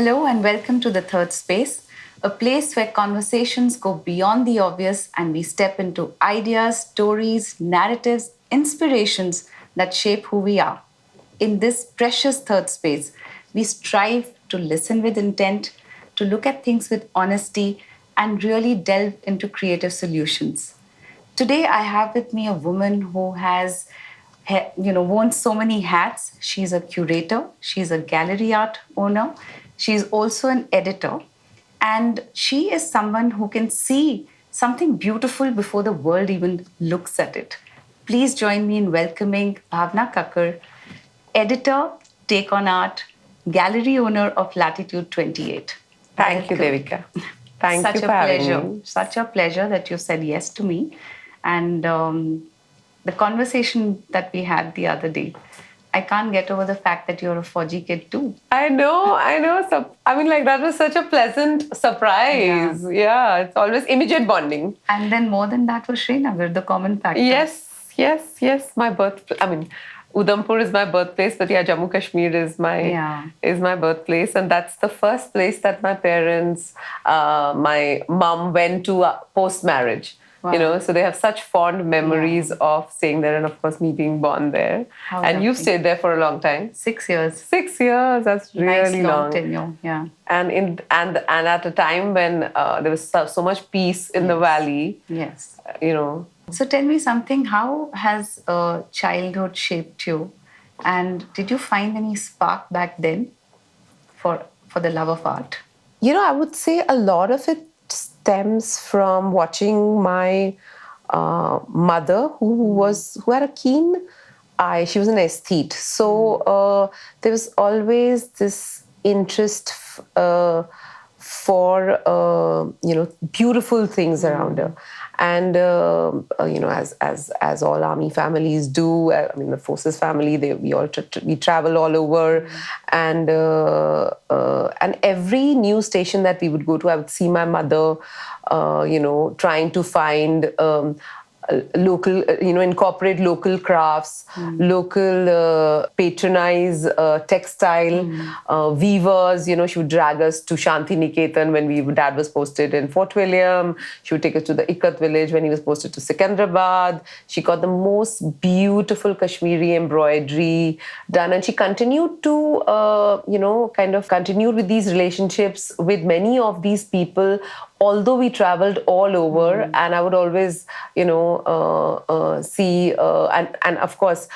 Hello and welcome to The Third Space, a place where conversations go beyond the obvious and we step into ideas, stories, narratives, inspirations that shape who we are. In this precious third space, we strive to listen with intent, to look at things with honesty, and really delve into creative solutions. Today, I have with me a woman who has worn so many hats. She's a curator, she's a gallery art owner, she's also an editor, and she is someone who can see something beautiful before the world even looks at it. Please join me in welcoming Bhavna Kakar, editor, Take on Art, gallery owner of Latitude 28. Thank you, Devika. Thank Such you a for pleasure. having me. Such a pleasure that you said yes to me. And the conversation that we had the other day, I can't get over the fact that you're a Fauji kid too. I know. So, that was such a pleasant surprise. Yeah, it's always immediate bonding. And then more than that was Srinagar, the common factor. Yes. My birth. Udhampur is my birthplace, but yeah, Jammu Kashmir is my birthplace, and that's the first place that my parents, my mom went to post marriage. Wow. So they have such fond memories of staying there, and of course me being born there. How and you've lovely. stayed there for a long time. 6 years. 6 years. That's really Nice long long. tenure. Yeah. And at a time when there was so much peace in the valley. Yes. So tell me something. How has childhood shaped you? And did you find any spark back then for the love of art? I would say a lot of it stems from watching my mother, who had a keen eye. She was an aesthete, so there was always this interest for beautiful things around her. And as all army families do, the forces family, we travel all over, and every news station that we would go to, I would see my mother, trying to find local, incorporate local crafts, local patronize textile weavers. She would drag us to Shanti Niketan when dad was posted in Fort William. She would take us to the Ikat village when he was posted to Secunderabad. She got the most beautiful Kashmiri embroidery done, and she continued to continued with these relationships with many of these people, although we traveled all over. And I would always see and of course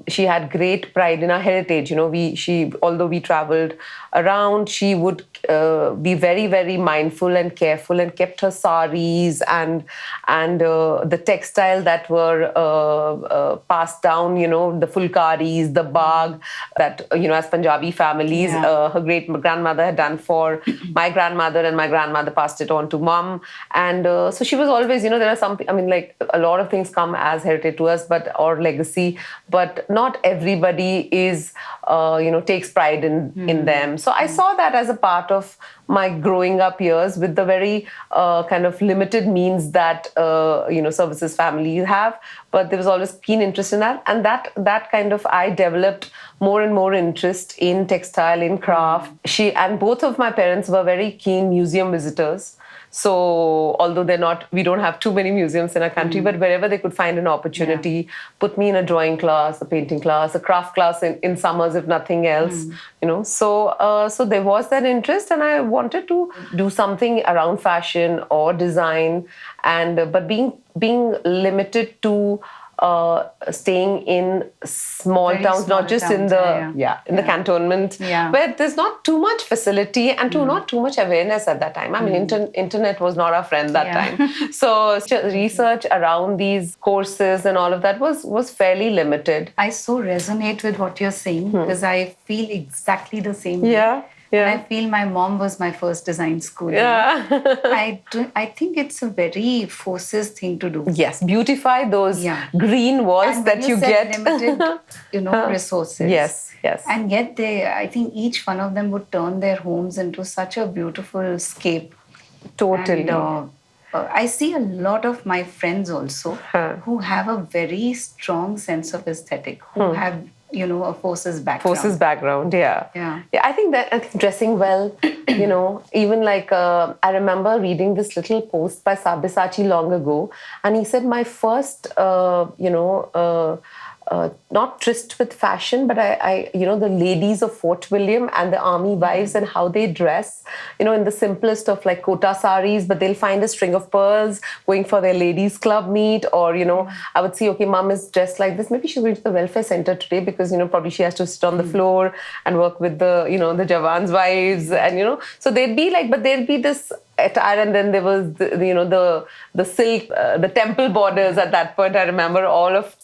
she had great pride in our heritage. Although we traveled around, she would be very, very mindful and careful, and kept her saris and the textile that were passed down, the fulkaris, the bag that as Punjabi families, her great grandmother had done for my grandmother, and my grandmother passed it on to mom. And so she was always, there are some, a lot of things come as heritage to us, or legacy, but not everybody is, takes pride in them. So I saw that as a part of my growing up years, with the very kind of limited means that, services families have. But there was always keen interest in that. And that kind of, I developed more and more interest in textile, in craft. And both of my parents were very keen museum visitors. So although we don't have too many museums in our country, but wherever they could find an opportunity, put me in a drawing class, a painting class, a craft class in summers, if nothing else, So there was that interest, and I wanted to do something around fashion or design, but being limited to staying in small Very towns, small not just towns, in the cantonment, where there's not too much facility and not too much awareness at that time. Internet was not our friend that time. So research around these courses and all of that was fairly limited. I so resonate with what you're saying, because I feel exactly the same way. And I feel my mom was my first design school. I think it's a very forces thing to do. Yes, beautify those green walls and that you get. Limited, resources. Yes. And yet I think each one of them would turn their homes into such a beautiful scape. Totally. And, I see a lot of my friends also who have a very strong sense of aesthetic, who have a forces Forces background. background, yeah. Yeah. Yeah, I think dressing well, even like I remember reading this little post by Sabyasachi long ago, and he said my first not tryst with fashion, but the ladies of Fort William and the army wives and how they dress, in the simplest of like kota saris, but they'll find a string of pearls going for their ladies club meet, or I would see, okay, mom is dressed like this, maybe she's going to the welfare center today because probably she has to sit on the floor and work with the the Javans wives, and so they'd be like, but there'd be this attire, and then there was the silk, the temple borders. At that point, I remember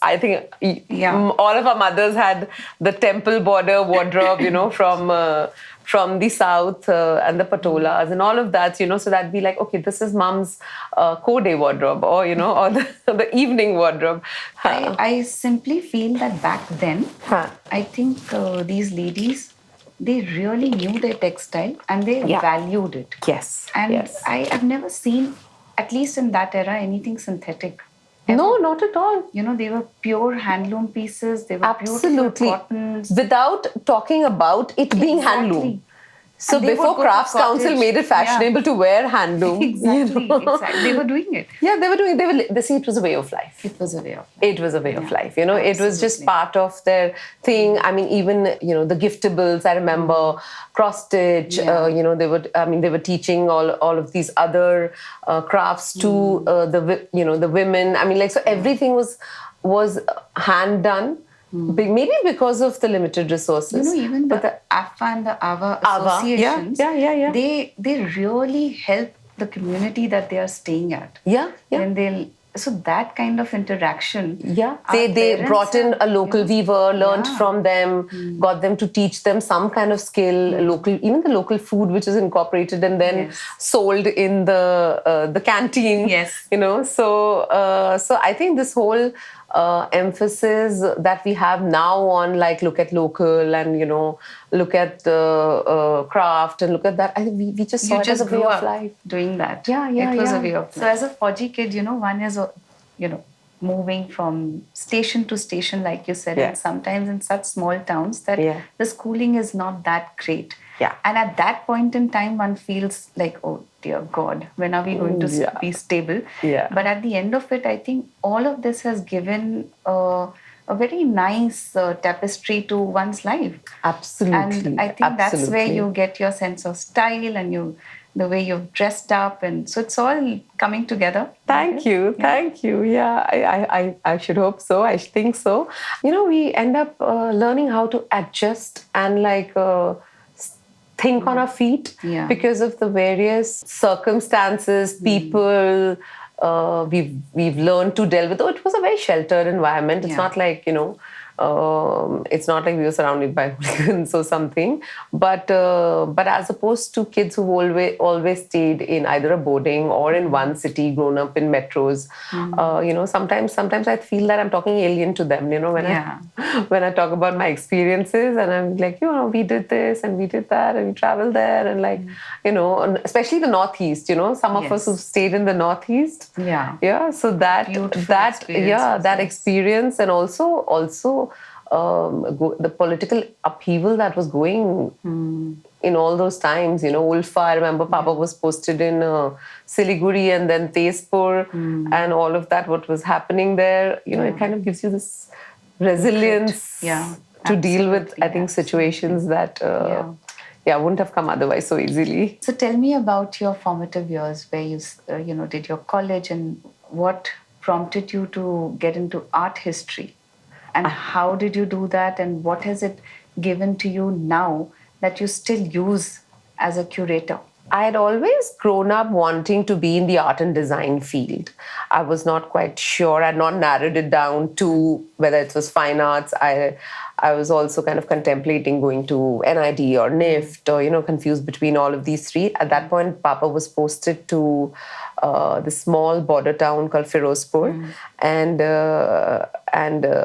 I think Yeah. all of our mothers had the temple border wardrobe, from the south, and the patolas and all of that, so that'd be like, okay, this is mom's co-day wardrobe, or or the evening wardrobe. I simply feel that back then, Huh. I think these ladies, they really knew their textile and they Yeah. valued it. Yes. And Yes. I have never seen, at least in that era, anything synthetic. No, not at all. They were pure handloom pieces. They were beautiful Absolutely. cottons. Without talking about it being handloom. So And they would before go to Crafts Council cottage. made it fashionable Yeah. to wear handloom. Exactly, exactly. They were doing it. Yeah, they were doing. They see, it was a way of life. It was a way of life. It was a way of Yeah, life. It was just absolutely. part of their thing. I mean, even the giftables. I remember cross stitch. Yeah. They were teaching all of these other crafts to the women. I mean, like, so everything was hand done. Maybe because of the limited resources. Even but the AFA and the AVA AVA, associations, yeah. they really help the community that they are staying at. Yeah. So that kind of interaction. Yeah, our they parents brought in have, a local weaver, learned Yeah. from them, got them to teach them some kind of skill, even the local food which is incorporated and then Yes. sold in the canteen. Yes. So I think this whole emphasis that we have now on, like, look at local and look at craft and look at that. I think we just saw You it as just a way grew of up life. doing that. Yeah, It was yeah. a way of life. So as a Fauji kid, one is, moving from station to station, like you said, Yeah. and sometimes in such small towns that Yeah. the schooling is not that great. Yeah. And at that point in time, one feels like, oh dear God, when are we going to Yeah. be stable? Yeah. But at the end of it, I think all of this has given a very nice tapestry to one's life. Absolutely. And I think that's where Absolutely. you get your sense of style and the way you've dressed up, and so it's all coming together. Thank you. Yeah, I should hope so. I think so. We end up learning how to adjust and think on our feet Yeah. because of the various circumstances, people we've learned to deal with. Though it was a very sheltered environment. It's Yeah. not like it's not like we were surrounded by hooligans or something, but as opposed to kids who've always stayed in either a boarding or in one city, grown up in metros, sometimes I feel that I'm talking alien to them. When Yeah. when I talk about my experiences, and I'm like, we did this and we did that and we traveled there, and and especially the Northeast. Some of us Yes. who've stayed in the Northeast. Yeah. So that Beautiful that experiences, that yes. experience, and also the political upheaval that was going in all those times. Ulfa, I remember Papa was posted in Siliguri and then Tezpur, and all of that, what was happening there. It kind of gives you this resilience Yeah, to deal with, absolutely, I think, situations that wouldn't have come otherwise so easily. So tell me about your formative years where you did your college, and what prompted you to get into art history, and how did you do that, and what has it given to you now that you still use as a curator? I had always grown up wanting to be in the art and design field. I was not quite sure. I had not narrowed it down to whether it was fine arts. I was also kind of contemplating going to NID or NIFT, or, confused between all of these three. At that point, Papa was posted to the small border town called Firozpur. And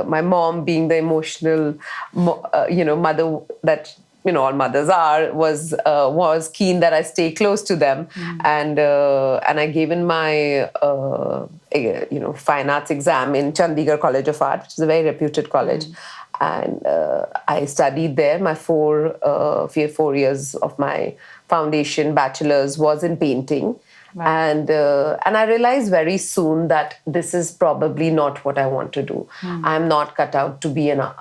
my mom, being the emotional, mother that all mothers are, was keen that I stay close to them, and I gave in my fine arts exam in Chandigarh College of Art, which is a very reputed college, and I studied there. My 4 years of my foundation bachelor's was in painting. And I realized very soon that this is probably not what I want to do. I'm not cut out to be a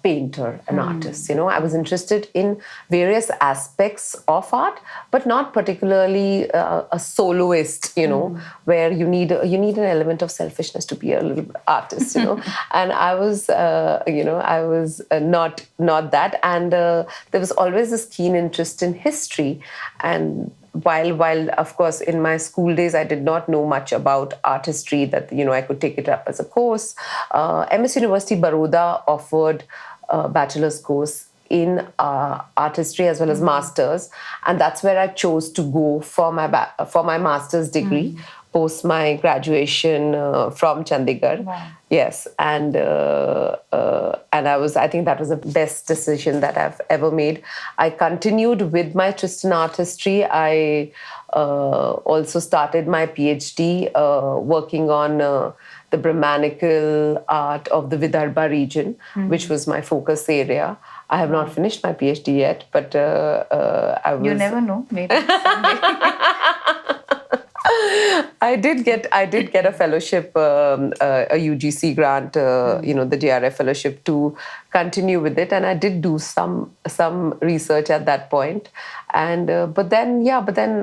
painter, an artist. You know, I was interested in various aspects of art, but not particularly a soloist. You know, where you need an element of selfishness to be a little artist. You know, and I was not that, and there was always this keen interest in history. And while of course in my school days I did not know much about art history, that I could take it up as a course. MS University Baroda offered a bachelor's course in art history as well as masters, and that's where I chose to go for my master's degree post my graduation from Chandigarh. Wow. Yes, and I think that was the best decision that I've ever made. I continued with my interest in art history. I also started my PhD working on the Brahmanical art of the Vidarbha region, which was my focus area. I have not finished my PhD yet, but I was... You never know, maybe someday. I did get a fellowship, a UGC grant, the JRF fellowship, to continue with it, and I did do some research at that point. And but then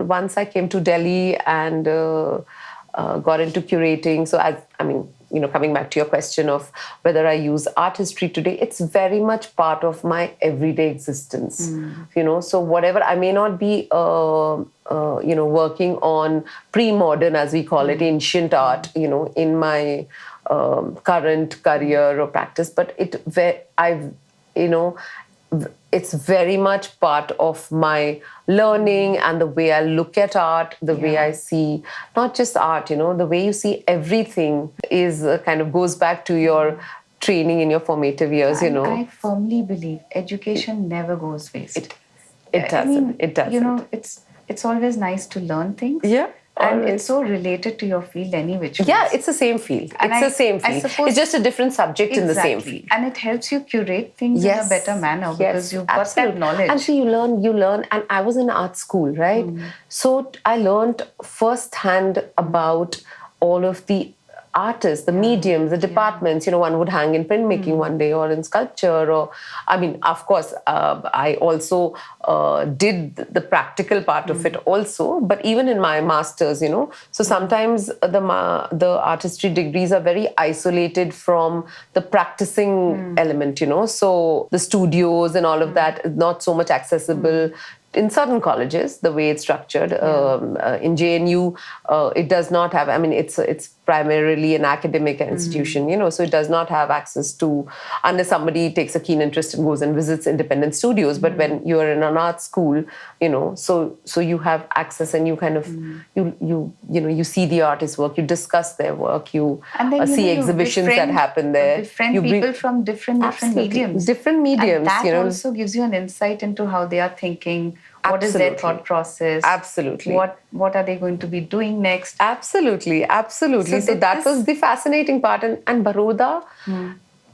once I came to Delhi and got into curating, so coming back to your question of whether I use art history today, it's very much part of my everyday existence. So whatever, I may not be working on pre-modern, as we call it, ancient art, in my current career or practice, but it's very much part of my learning and the way I look at art, the way I see not just art, the way you see everything is kind of goes back to your training in your formative years, I firmly believe education never goes waste. It doesn't. It doesn't. It's always nice to learn things. Yeah. And it's so related to your field any which ways. Yeah, it's the same field. It's it's just a different subject in the same field. And it helps you curate things in a better manner because you've got that knowledge. And so you learn. And I was in art school, right? So I learned firsthand about all of the artists, the mediums, the departments. One would hang in printmaking one day, or in sculpture, or of course, I also did the practical part of it also. But even in my masters, so sometimes the artistry degrees are very isolated from the practicing element. So the studios and all of that is not so much accessible. In certain colleges, the way it's structured, in JNU, it does not have. It's primarily an academic institution, so it does not have access to, unless somebody takes a keen interest and goes and visits independent studios. But when you are in an art school, so you have access, and you kind of you see the artist's work, you discuss their work, you see exhibitions that happen there. Different people from different mediums. Different mediums. And that also gives you an insight into how they are thinking. What is their thought process? Absolutely. What are they going to be doing next? Absolutely. So that was the fascinating part. And Baroda,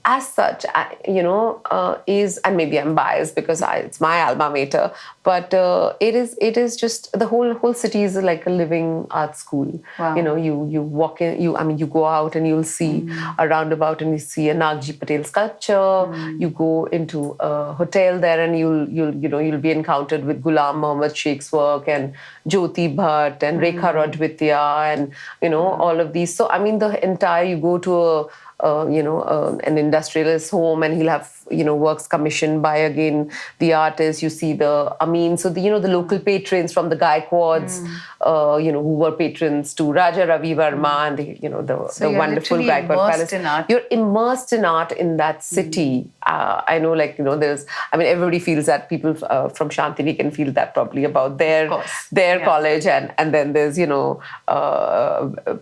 as such, is, and maybe I'm biased because it's my alma mater, but it is just, the whole city is like a living art school. Wow. You walk in, you go out and you'll see a roundabout and you see a Nagji Patel sculpture. You go into a hotel there and you'll be encountered with Ghulam Muhammad Sheikh's work, and Jyoti Bhatt and Rekha Rodvitya, and all of these. So the entire, you go to an industrialist home, and he'll have works commissioned by again the artist. You see the so the local patrons from the Gaikwads, who were patrons to Raja Ravi Verma, and the wonderful Gaikwad Palace. You're immersed in art in that city. I know, there's, everybody feels that. People from Shantini can feel that probably about their college, and then there's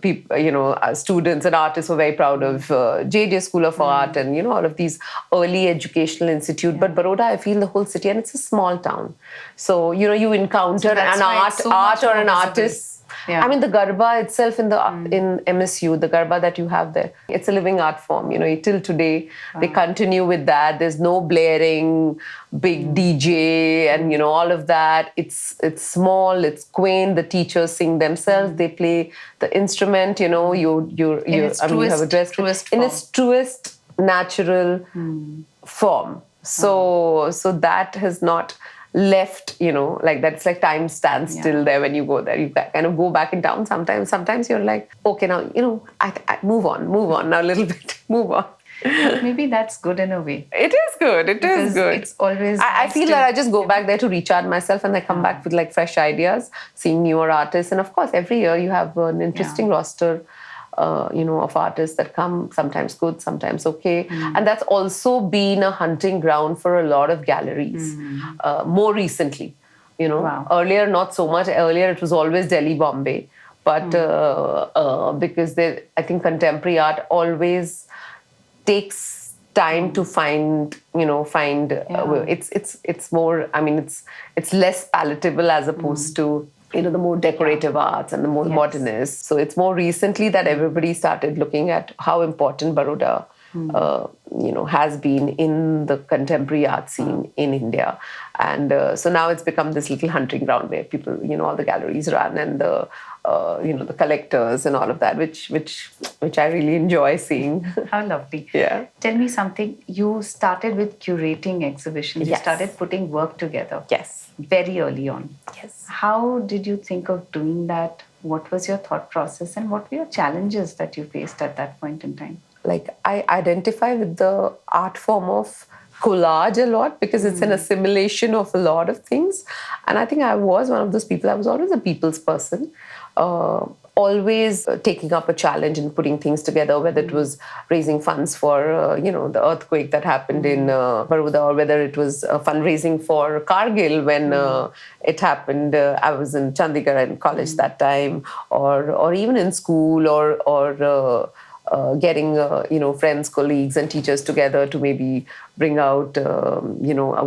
people, students and artists who are very proud of JJ School of Art, and all of these early educational institute. But Baroda, I feel the whole city, and it's a small town, so you encounter an art or an artist Yeah. I mean, the Garba itself in MSU, the Garba that you have there, it's a living art form. Till today, they continue with that. There's no blaring, big DJ and, all of that. It's small, it's quaint. The teachers sing themselves. They play the instrument, you have a dress. Truest In form. its truest, natural form. So that has not left, like that's like time stands still there when you go there. You kind of go back in town sometimes. Sometimes you're like, okay, now, I move on now a little bit, move on. Maybe that's good in a way. It is good. It is good. It's always. I nice feel to- that I just go back there to recharge myself, and I come back with like fresh ideas, seeing newer artists, and of course, every year you have an interesting roster. Of artists that come, sometimes good, sometimes okay. And that's also been a hunting ground for a lot of galleries more recently. Wow. Earlier, not so much. Earlier, it was always Delhi, Bombay. But because I think contemporary art always takes time to find it's more, I mean, it's less palatable as opposed to the more decorative arts and the more modernist. So it's more recently that everybody started looking at how important Baroda has been in the contemporary art scene in India. And so now it's become this little hunting ground where people, all the galleries run, and the the collectors and all of that, which I really enjoy seeing. How lovely. Yeah. Tell me something. You started with curating exhibitions. You Yes. started putting work together. Yes. Very early on. Yes. How did you think of doing that? What was your thought process, and what were your challenges that you faced at that point in time? Like, I identify with the art form of collage a lot because it's an assimilation of a lot of things. And I think I was one of those people. I was always a people's person. Always taking up a challenge and putting things together, whether it was raising funds for, the earthquake that happened in Baroda, or whether it was fundraising for Kargil when it happened. I was in Chandigarh in college that time, or even in school, or getting friends, colleagues, and teachers together to maybe bring out a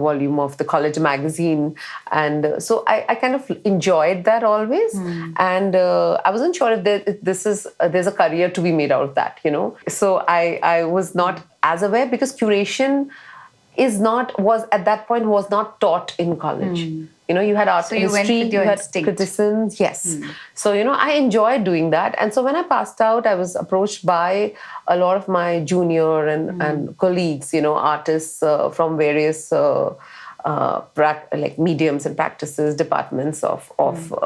volume of the college magazine. And so I kind of enjoyed that always. And I wasn't sure if there's a career to be made out of that. So I was not as aware, because curation was at that point not taught in college. You had art So you went history, with your you had instinct. criticisms. Yes. So, I enjoyed doing that. And so when I passed out, I was approached by a lot of my junior and colleagues, artists from various like mediums and practices, departments of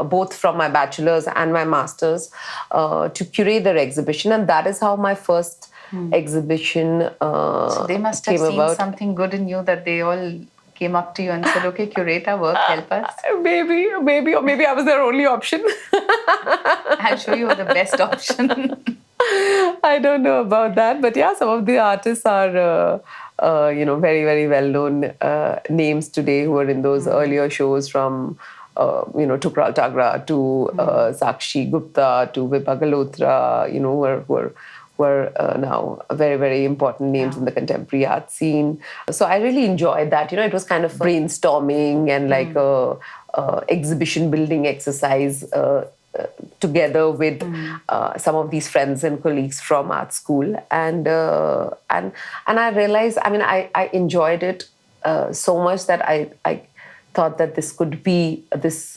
both from my bachelor's and my master's to curate their exhibition. And that is how my first exhibition So they must have came seen about. something good in you that they all came up to you and said, okay, curate our work, help us. Maybe, or maybe I was their only option. I'm sure you were the best option. I don't know about that, but yeah, some of the artists are, very, very well-known names today who were in those earlier shows, from, Tukral Tagra to Sakshi Gupta to Vibha Galotra, who are now very, very important names in the contemporary art scene. So I really enjoyed that. It was kind of brainstorming and like a exhibition building exercise together with some of these friends and colleagues from art school. And I realized, I enjoyed it so much that I thought that this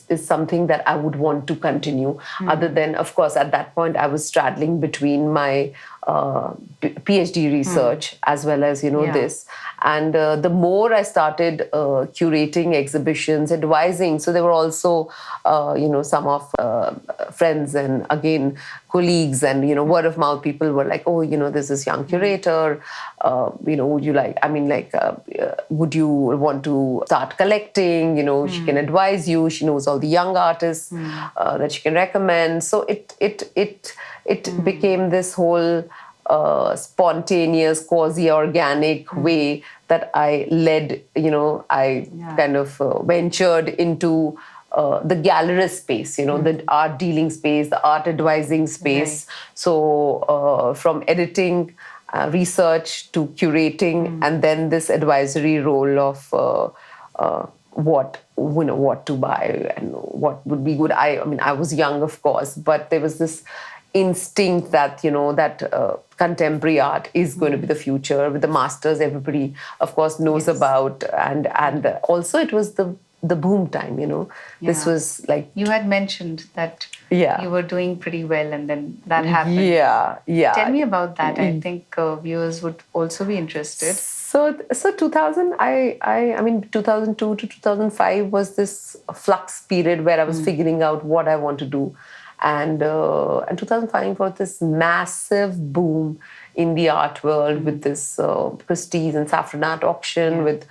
is something that I would want to continue. Other than, of course, at that point, I was straddling between my PhD research as well as, this. And the more I started curating exhibitions, advising, so there were also, some of friends and again, colleagues and, word of mouth people were like, oh, there's this young curator, would you like, would you want to start collecting? She can advise you. She knows all the young artists that she can recommend. So it became this whole spontaneous, quasi-organic way that I led, I kind of ventured into the gallerist space, the art dealing space, the art advising space. Right. So from editing, research to curating, and then this advisory role of what to buy and what would be good. I mean, I was young, of course, but there was this instinct that contemporary art is going to be the future. With the masters, everybody, of course, knows about, and also it was the boom time. This was like, you had mentioned that you were doing pretty well, and then that happened. Yeah. Tell me about that. I think viewers would also be interested. So 2000, I mean 2002 to 2005 was this flux period where I was figuring out what I want to do, and 2005 was this massive boom in the art world with this prestige and saffron art auction with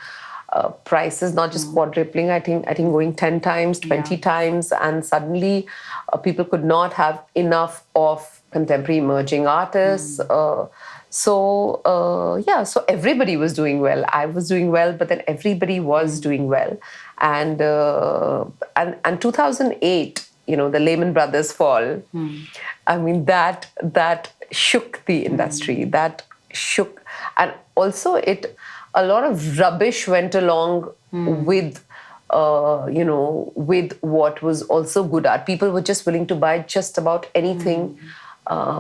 prices not just quadrupling, I think going 10 times, 20 times, and suddenly people could not have enough of contemporary emerging artists. So everybody was doing well. I was doing well, but then everybody was doing well. And 2008, the Lehman Brothers fall. I mean, that shook the industry. That shook, and also a lot of rubbish went along with with what was also good art. People were just willing to buy just about anything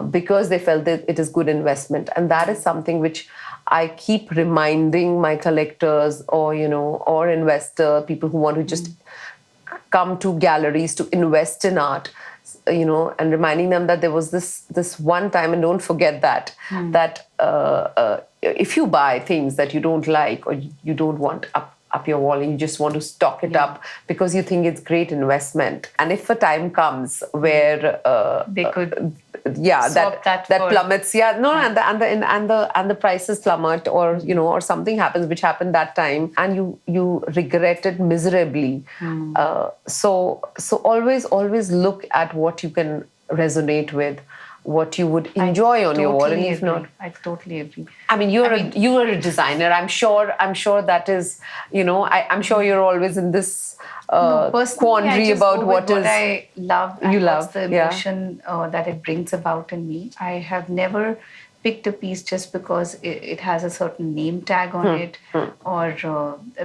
because they felt that it is good investment. And that is something which I keep reminding my collectors or investor, people who want to just come to galleries to invest in art, and reminding them that there was this one time, and don't forget that, if you buy things that you don't like or you don't want up your wall and you just want to stock it up because you think it's great investment, and if a time comes where they could that plummets, and the prices plummet, or or something happens, which happened that time, and you regret it miserably. So always look at what you can resonate with, what you would enjoy on your wall, and if not, I totally agree. I mean, you are a designer. I'm sure that is, I'm sure you're always in this quandary about what I love. And you love what's the emotion that it brings about in me. I have never picked a piece just because it has a certain name tag on it, or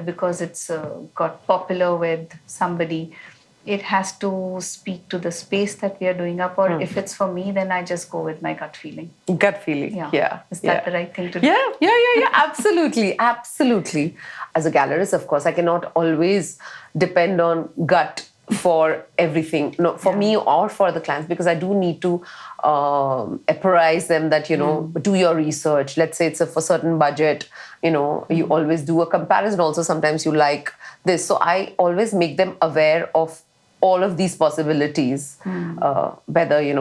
because it's got popular with somebody. It has to speak to the space that we are doing up, or if it's for me, then I just go with my gut feeling. Gut feeling, yeah. Is that the right thing to do? Yeah, absolutely. As a gallerist, of course, I cannot always depend on gut for everything, for me or for the clients, because I do need to apprise them that, do your research. Let's say it's for a certain budget, you always do a comparison. Also, sometimes you like this. So I always make them aware of all of these possibilities, whether, you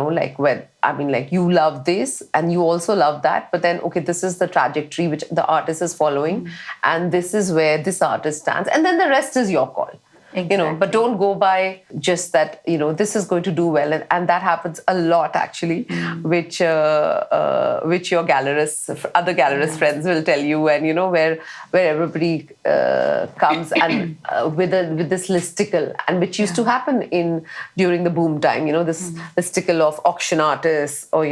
love this and you also love that, but then, okay, this is the trajectory which the artist is following, and this is where this artist stands, and then the rest is your call. Exactly. But don't go by just that, this is going to do well. And that happens a lot, actually, which your other gallerist friends will tell you. And, where everybody comes and with this listicle, and which used to happen during the boom time, this listicle of auction artists, or,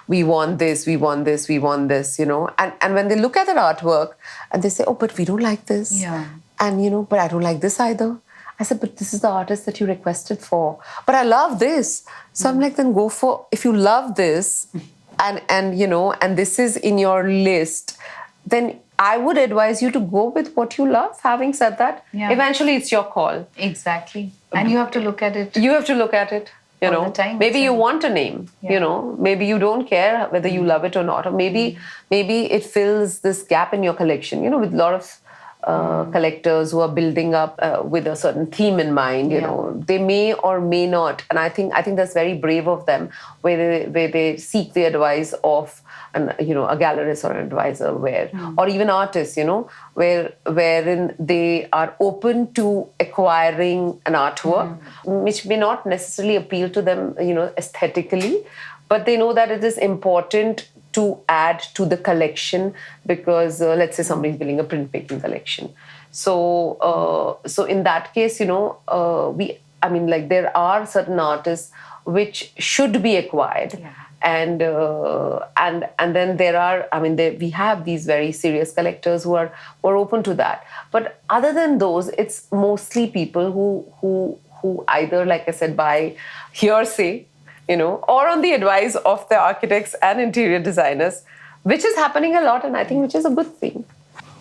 we want this, we want this, we want this, and when they look at that artwork and they say, oh, but we don't like this. Yeah. And, but I don't like this either. I said, but this is the artist that you requested for. But I love this. So I'm like, then go for, if you love this and this is in your list, then I would advise you to go with what you love. Having said that, eventually it's your call. Exactly. And you have to look at it. You have to look at it. All the time. Maybe you want a name, maybe you don't care whether you love it or not. Or maybe it fills this gap in your collection, with a lot of collectors who are building up with a certain theme in mind, they may or may not, and I think that's very brave of them, where they seek the advice of a gallerist or an advisor, or even artists, wherein they are open to acquiring an artwork which may not necessarily appeal to them, aesthetically, but they know that it is important to add to the collection, because let's say somebody's building a printmaking collection. So in that case, there are certain artists which should be acquired. And then there are, I mean, we have these very serious collectors who are open to that. But other than those, it's mostly people who either, like I said, by hearsay, or on the advice of the architects and interior designers, which is happening a lot, and I think which is a good thing.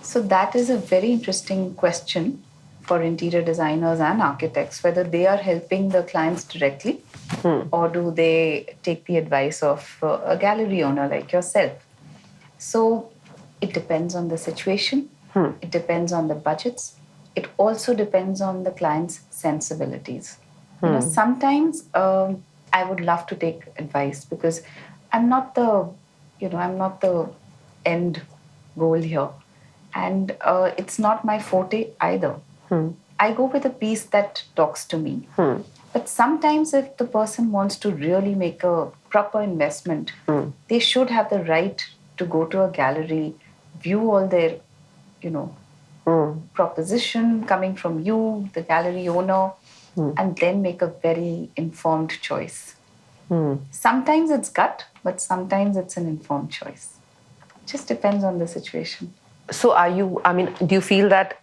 So that is a very interesting question for interior designers and architects, whether they are helping the clients directly or do they take the advice of a gallery owner like yourself. So it depends on the situation, it depends on the budgets, it also depends on the client's sensibilities. Sometimes I would love to take advice because I'm not the, I'm not the end goal here. And it's not my forte either. I go with a piece that talks to me. But sometimes, if the person wants to really make a proper investment, they should have the right to go to a gallery, view all their, proposition coming from you, the gallery owner, and then make a very informed choice. Sometimes it's gut, but sometimes it's an informed choice. Just depends on the situation. So do you feel that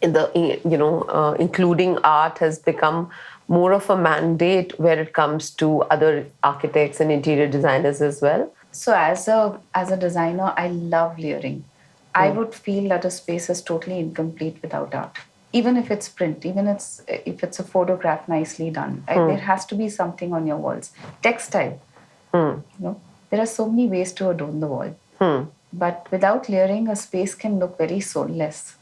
including art has become more of a mandate where it comes to other architects and interior designers as well? So as a designer, I love layering. I would feel that a space is totally incomplete without art. Even if it's print, if it's a photograph nicely done, there has to be something on your walls. Textile, there are so many ways to adorn the wall. But without layering, a space can look very soulless.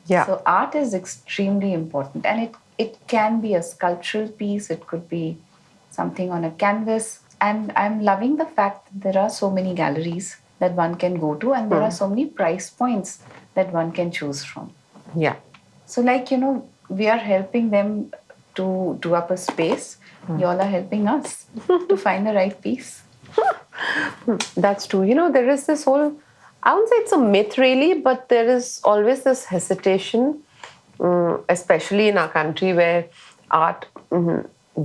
Yeah. So art is extremely important, and it can be a sculptural piece. It could be something on a canvas. And I'm loving the fact that there are so many galleries that one can go to, and there are so many price points that one can choose from. Yeah. So, we are helping them to do up a space. You all are helping us to find the right piece. That's true. There is this whole, I wouldn't say it's a myth really, but there is always this hesitation, especially in our country, where art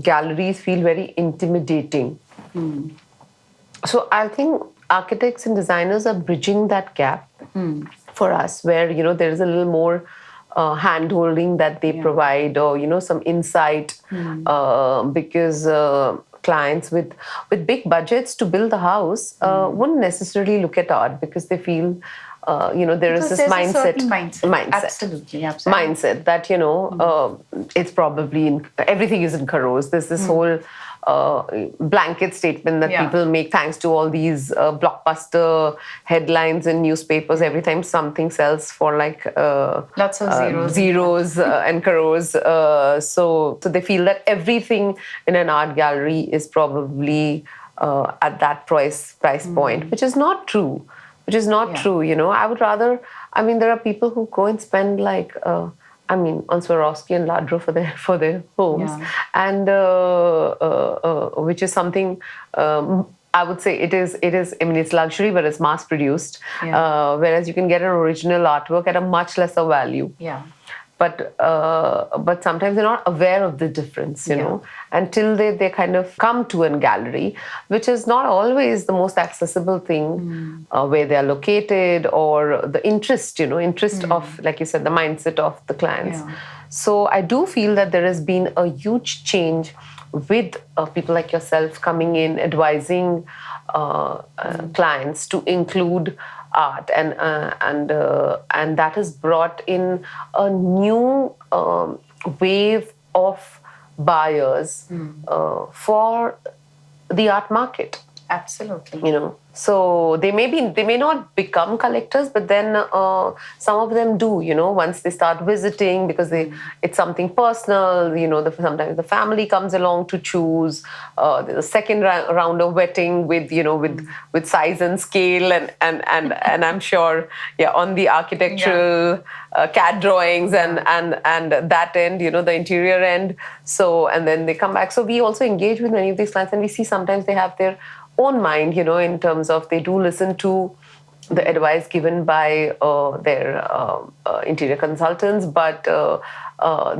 galleries feel very intimidating. So I think architects and designers are bridging that gap for us, where there is a little more hand-holding that they provide, or some insight, because clients with big budgets to build the house wouldn't necessarily look at art because they feel there is Because this there's a certain mindset. Absolutely. Mindset that it's probably everything is in Kairos. There's this whole blanket statement that people make thanks to all these blockbuster headlines in newspapers every time something sells for like lots of zeros and crores. So they feel that everything in an art gallery is probably at that price point, which is not true. I would rather, there are people who go and spend like on Swarovski and Ladro for their homes, and which is something I would say it is. It's luxury, but it's mass produced. Whereas you can get an original artwork at a much lesser value. Yeah. But sometimes they're not aware of the difference, until they kind of come to a gallery, which is not always the most accessible thing, where they are located, or the interest of, like you said, the mindset of the clients. Yeah. So I do feel that there has been a huge change with people like yourself coming in, advising clients to include art, and that has brought in a new wave of buyers for the art market. Absolutely. So they may not become collectors, but then some of them do, once they start visiting, because it's something personal, sometimes the family comes along to choose. There's a second round of vetting with size and scale, and I'm sure, on the architectural CAD drawings and that end, the interior end. So, and then they come back. So we also engage with many of these clients, and we see sometimes they have their own mind, in terms of they do listen to the advice given by their interior consultants, but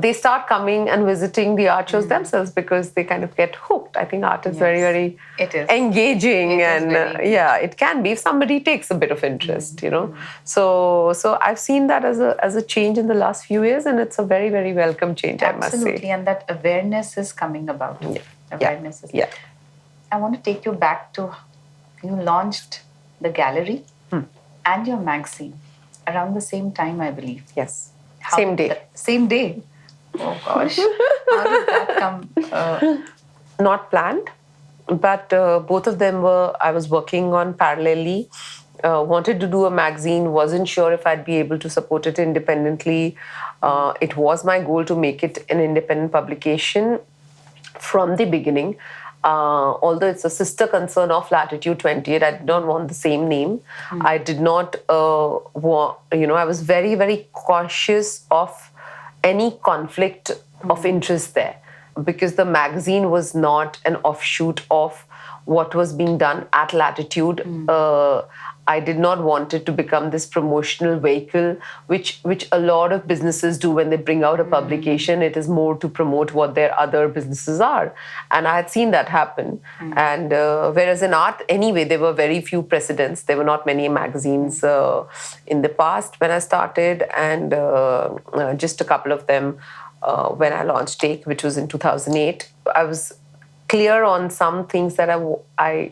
they start coming and visiting the art shows themselves because they kind of get hooked. I think art is very, Yes, very it is. engaging, It is and very engaging. yeah, it can be if somebody takes a bit of interest, you know. So I've seen that as a change in the last few years, and it's a very, very welcome change, I must Absolutely, say. and that awareness is coming about. Yeah. Awareness is. Yeah. I want to take you back to you launched the gallery and your magazine around the same time, I believe. Yes. How Same did day. same day. Oh gosh, how did that come? Not planned, but both of them were, I was working on parallelly. Wanted to do a magazine, wasn't sure if I'd be able to support it independently. It was my goal to make it an independent publication from the beginning. Although it's a sister concern of Latitude 28, I did not want the same name. I did not want, I was very, very cautious of any conflict of interest there, because the magazine was not an offshoot of what was being done at Latitude. I did not want it to become this promotional vehicle, which a lot of businesses do when they bring out a publication. It is more to promote what their other businesses are, and I had seen that happen. And whereas in art, anyway, there were very few precedents. There were not many magazines in the past when I started, and just a couple of them when I launched Take, which was in 2008. I was clear on some things that I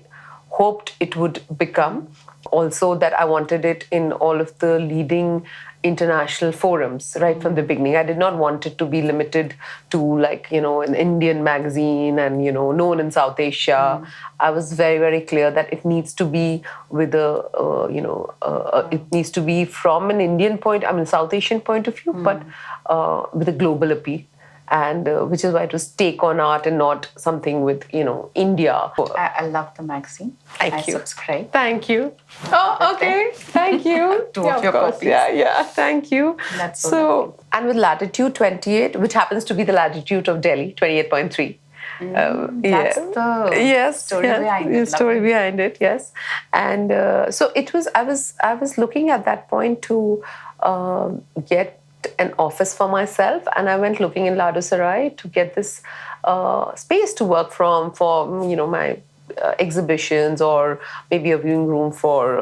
hoped it would become. Also, that I wanted it in all of the leading international forums right from the beginning. I did not want it to be limited to, like, an Indian magazine and, known in South Asia. I was very, very clear that it needs to be with it needs to be from an South Asian point of view, but with a global appeal. And which is why it was take on art and not something with, India. I love the magazine. Thank you. I subscribe. Thank you. Oh, okay. Thank you. Two of your course. copies. Yeah. Thank you. That's so and with Latitude 28, which happens to be the latitude of Delhi, 28.3. That's the story behind it. The story Lovely. behind it, yes. And so it was. I was looking at that point to get an office for myself, and I went looking in Ladussarai to get this space to work from for my exhibitions, or maybe a viewing room for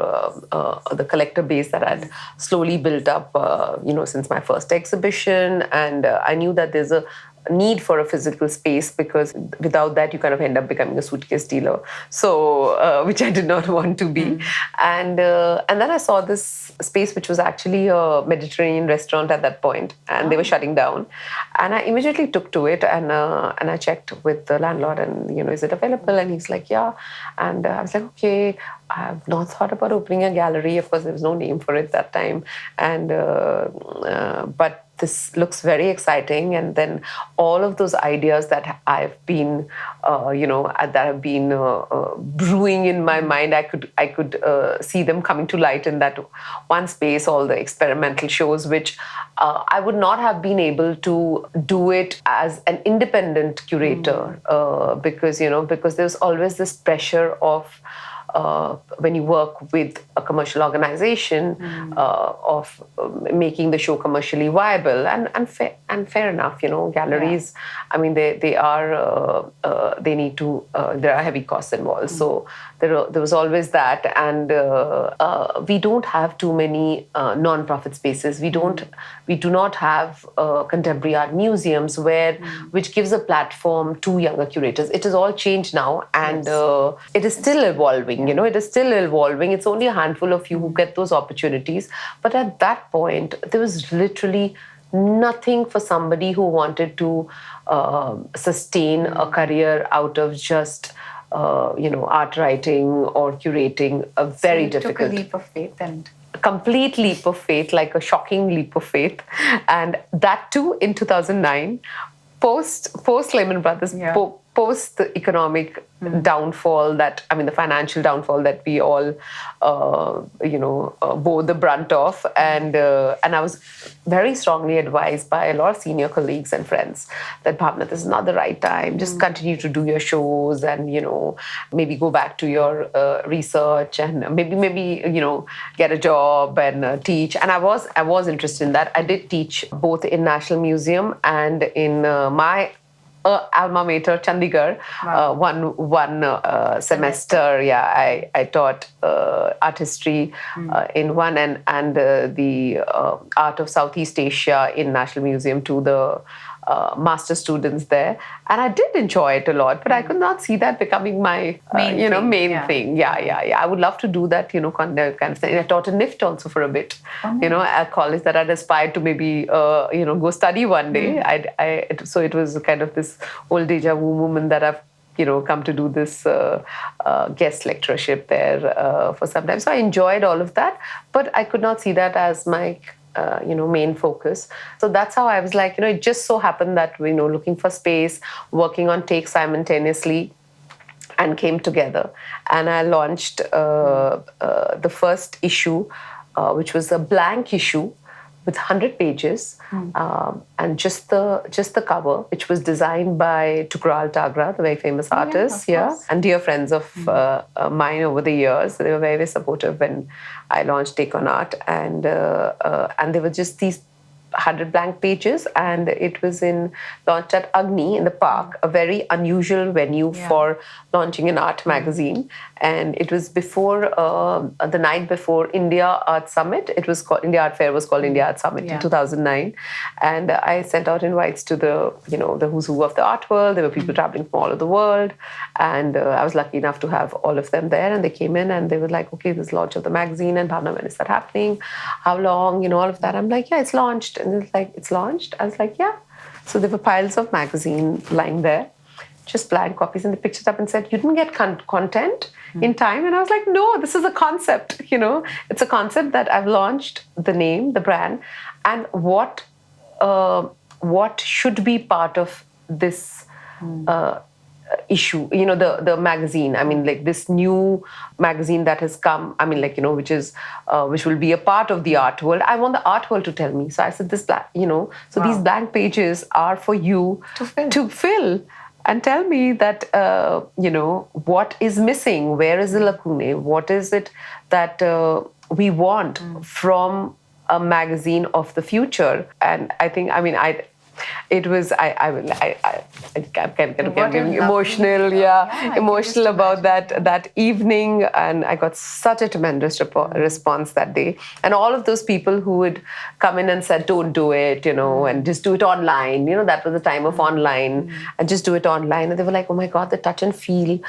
the collector base that I'd slowly built up since my first exhibition. And I knew that there's a need for a physical space, because without that you kind of end up becoming a suitcase dealer, so which I did not want to be. And then I saw this space, which was actually a Mediterranean restaurant at that point, and they were shutting down, and I immediately took to it, and I checked with the landlord, and is it available? And he's like, yeah. And I was like, okay. I have not thought about opening a gallery. Of course, there was no name for it that time, and but this looks very exciting. And then all of those ideas that I've been, that have been brewing in my mind, I could see them coming to light in that one space. All the experimental shows, which I would not have been able to do it as an independent curator, because there's always this pressure of when you work with a commercial organization, of making the show commercially viable, and fair enough. Galleries, they are they need to, there are heavy costs involved, so there was always that. And we don't have too many non-profit spaces. We do not have contemporary art museums which gives a platform to younger curators. It is all changed now, and it is still evolving. It is still evolving. It's only a handful of you who get those opportunities. But at that point, there was literally nothing for somebody who wanted to sustain a career out of just art writing or curating. Very difficult. Took a leap of faith, and complete leap of faith, like a shocking leap of faith, and that too in 2009, post Lehman Brothers, post the economic downfall the financial downfall that we all, bore the brunt of. And I was very strongly advised by a lot of senior colleagues and friends that, Bhavna, this is not the right time. Just continue to do your shows and, maybe go back to your research and maybe, get a job and teach. And I was interested in that. I did teach both in National Museum and in my alma mater, Chandigarh. Wow. One semester. Yeah, I taught art history in one, and the art of Southeast Asia in National Museum to the master students there, and I did enjoy it a lot. But I could not see that becoming my main thing. Yeah. I would love to do that, kind of thing. I taught in NIFT also for a bit. At college that I'd aspired to maybe go study one day. So it was kind of this old deja vu moment that I've come to do this guest lectureship there for some time. So I enjoyed all of that, but I could not see that as my main focus. So that's how I was like, it just so happened that, looking for space, working on takes simultaneously, and came together. And I launched the first issue, which was a blank issue with 100 pages, and just the cover, which was designed by Tukral Tagra, the very famous artist, and dear friends of mine over the years. They were very, very supportive when I launched Take on Art, and they were just these 100 blank pages, and it was launched at Agni in the park, a very unusual venue for launching an art magazine. And it was before the night before India Art Summit. It was called India Art Fair was called India Art Summit in 2009, and I sent out invites to the who's who of the art world. There were people traveling from all over the world, and I was lucky enough to have all of them there. And they came in and they were like, "Okay, this launch of the magazine, and Bhavna, when is that happening? How long? All of that." I'm like, "Yeah, it's launched." And it's like, "It's launched?" I was like, "Yeah." So there were piles of magazine lying there, just blank copies, and they picked it up and said, "You didn't get content in time?" And I was like, "No, this is a concept, it's a concept that I've launched, the name, the brand, and what should be part of this issue, the magazine. I mean, like this new magazine that has come, I mean, like, which will be a part of the art world. I want the art world to tell me." So I said, these blank pages are for you to fill. And tell me that, what is missing? Where is the lacune? What is it that we want from a magazine of the future? And I think, it was, I'm getting emotional, emotional about that evening. And I got such a tremendous response that day. And all of those people who would come in and said, "Don't do it, and just do it online." That was the time of online, and just do it online. And they were like, "Oh my God, the touch and feel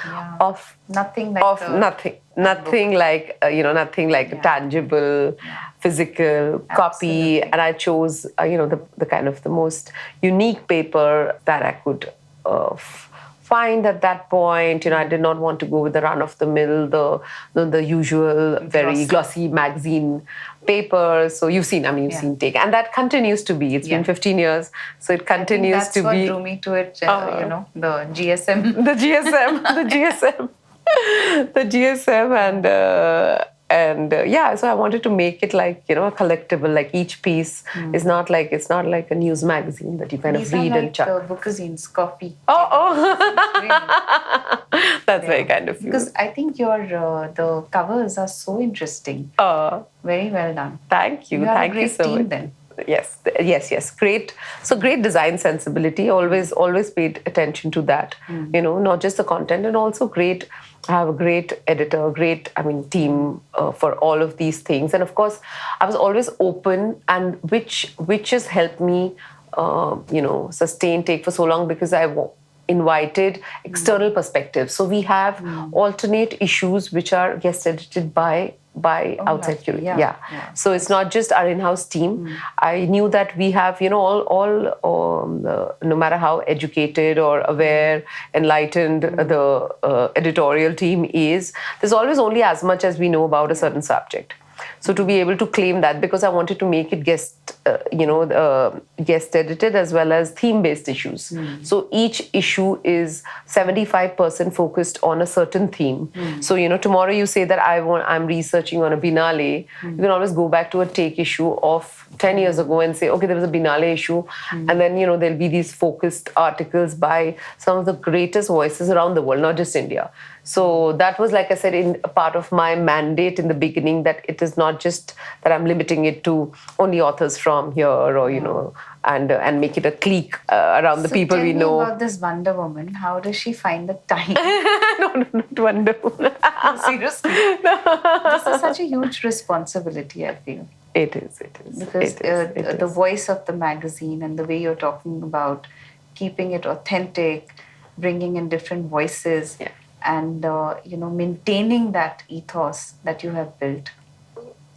of nothing like nothing like a tangible physical copy." And I chose the kind of the most unique paper that I could find at that point. I did not want to go with the run of the mill, the usual very glossy magazine paper. So you've seen Take, and that continues to be. It's been 15 years, so it continues to be. That's what drew me to it. The GSM, the GSM. The GSM, so I wanted to make it like a collectible. Like each piece is not like a news magazine that you kind of read and chuck. The bookazines, coffee. That's very kind of you. Because I think your the covers are so interesting. Very well done. Thank you. Thank you so much. Then. Yes. Great. So great design sensibility. Always paid attention to that. Not just the content, and also I have a great editor, team for all of these things. And of course, I was always open, and which has helped me, sustain Take for so long, because I invited external perspectives. So we have alternate issues which are guest edited by outside curating. So it's not just our in-house team. I knew that we have, no matter how educated or aware, enlightened the editorial team is, there's always only as much as we know about a certain subject. So to be able to claim that, because I wanted to make it guest guest edited as well as theme based issues. So each issue is 75% focused on a certain theme. So tomorrow you say that I'm researching on a Binale, you can always go back to a take issue of 10 years ago and say, okay, there was a Binale issue, and then there'll be these focused articles by some of the greatest voices around the world, not just India. So that was, like I said, in a part of my mandate in the beginning, that it is not just that I'm limiting it to only authors from here, or and make it a clique around the people we know. Tell me about this Wonder Woman. How does she find the time? No, not Wonder Woman. Seriously, this is such a huge responsibility, I feel. It is. Because the voice of the magazine and the way you're talking about keeping it authentic, bringing in different voices, and maintaining that ethos that you have built.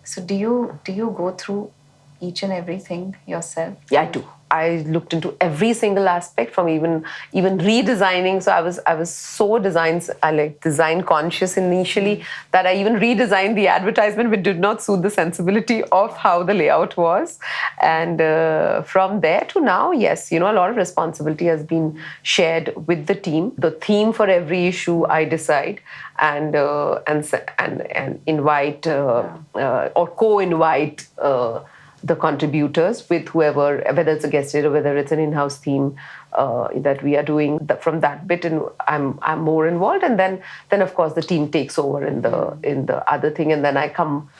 So do you go through each and everything yourself? Yeah, I do. I looked into every single aspect, from even redesigning. So I was so design conscious initially, that I even redesigned the advertisement, which did not suit the sensibility of how the layout was. And from there to now, yes, a lot of responsibility has been shared with the team. The theme for every issue I decide, and invite or co-invite the contributors with whoever, whether it's a guest editor or whether it's an in-house theme that we are doing. From that bit, and I'm more involved, and then of course the team takes over in the other thing, and then I come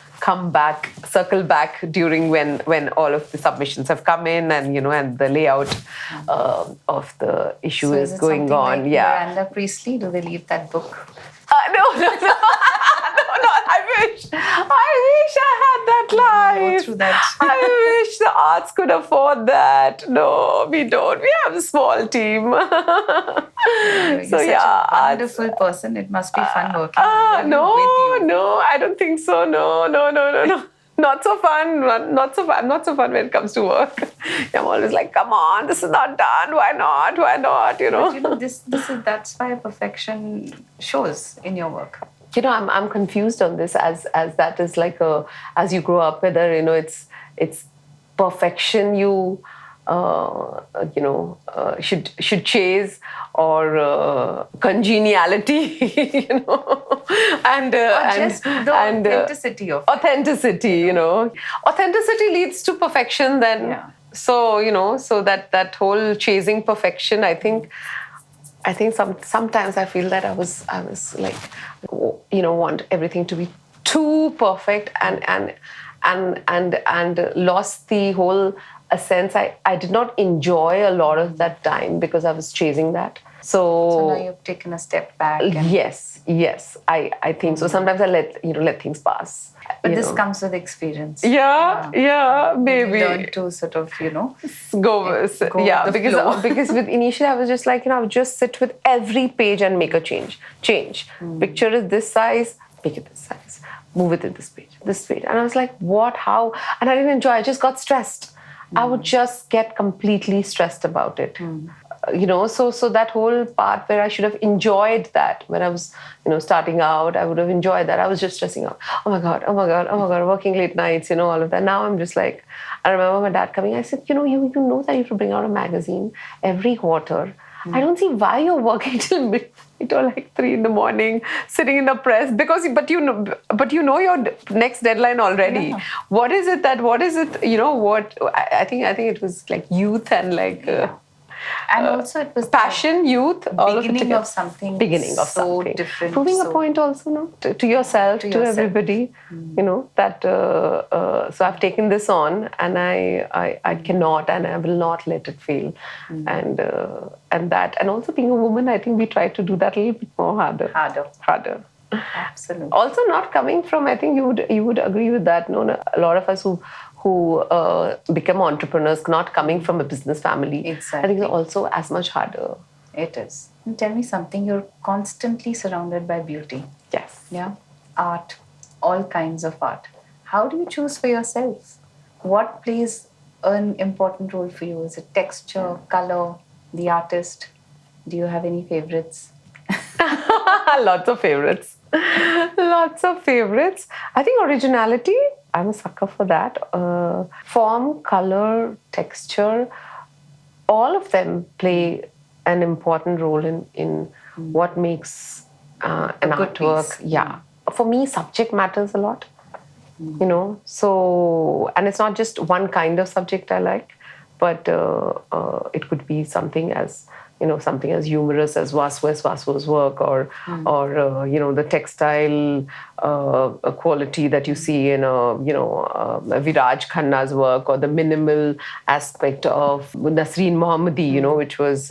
back, circle back during when all of the submissions have come in, and and the layout of the issue So is going on. Like Miranda Priestley, do they leave that book? No. No, I wish I had that life. Go through that. I wish the arts could afford that. No, we don't. We have a small team. You're such a wonderful person. It must be fun working with you. No, I don't think so. No. Not so fun. Not so fun. I'm not so fun when it comes to work. I'm always like, come on, this is not done. Why not? But that's why perfection shows in your work. I'm confused on this, as that is like as you grow up, whether it's perfection you should chase, or congeniality, and just the authenticity of it. Authenticity. Authenticity leads to perfection. Then so that whole chasing perfection, I think sometimes I feel that I was like, want everything to be too perfect, and lost the whole sense. I did not enjoy a lot of that time because I was chasing that. So now you've taken a step back. Yes, I think so. Sometimes I let things pass. But this comes with experience. Yeah, maybe. You learn to sort of, go with because with initially I was just like, I would just sit with every page and make a change. Picture is this size, make it this size. Move it to this page. And I was like, what, how? And I didn't enjoy it. I just got stressed. I would just get completely stressed about it. So that whole part where I should have enjoyed that when I was, starting out, I would have enjoyed that. I was just stressing out. Oh my God, working late nights, all of that. Now I'm just like, I remember my dad coming. I said, you know that you have to bring out a magazine every quarter. I don't see why you're working till midnight or like 3 a.m, sitting in the press, but you know your next deadline already. Yeah. What is it? I think it was like youth and like. And also it was passion, youth, all of it beginning together. of something so different. Proving a point also, no? To yourself, to everybody, that. So I've taken this on, and I cannot, and I will not let it fail, and that, and also being a woman, I think we try to do that a little bit more harder. Absolutely. Also, not coming from, I think you would agree with that. No, a lot of us who become entrepreneurs, not coming from a business family, exactly. I think it's also as much harder. It is. And tell me something, you're constantly surrounded by beauty. Yes. Yeah. Art, all kinds of art. How do you choose for yourself? What plays an important role for you? Is it texture, color, the artist? Do you have any favorites? Lots of favorites. Lots of favorites. I think originality, I'm a sucker for that. Form, color, texture, all of them play an important role in what makes an A good artwork. piece. Yeah. For me, subject matters a lot. So, and it's not just one kind of subject I like, but it could be something as something as humorous as Vasu's work, or the textile quality that you see in Viraj Khanna's work, or the minimal aspect of Nasreen Mohammadi, which is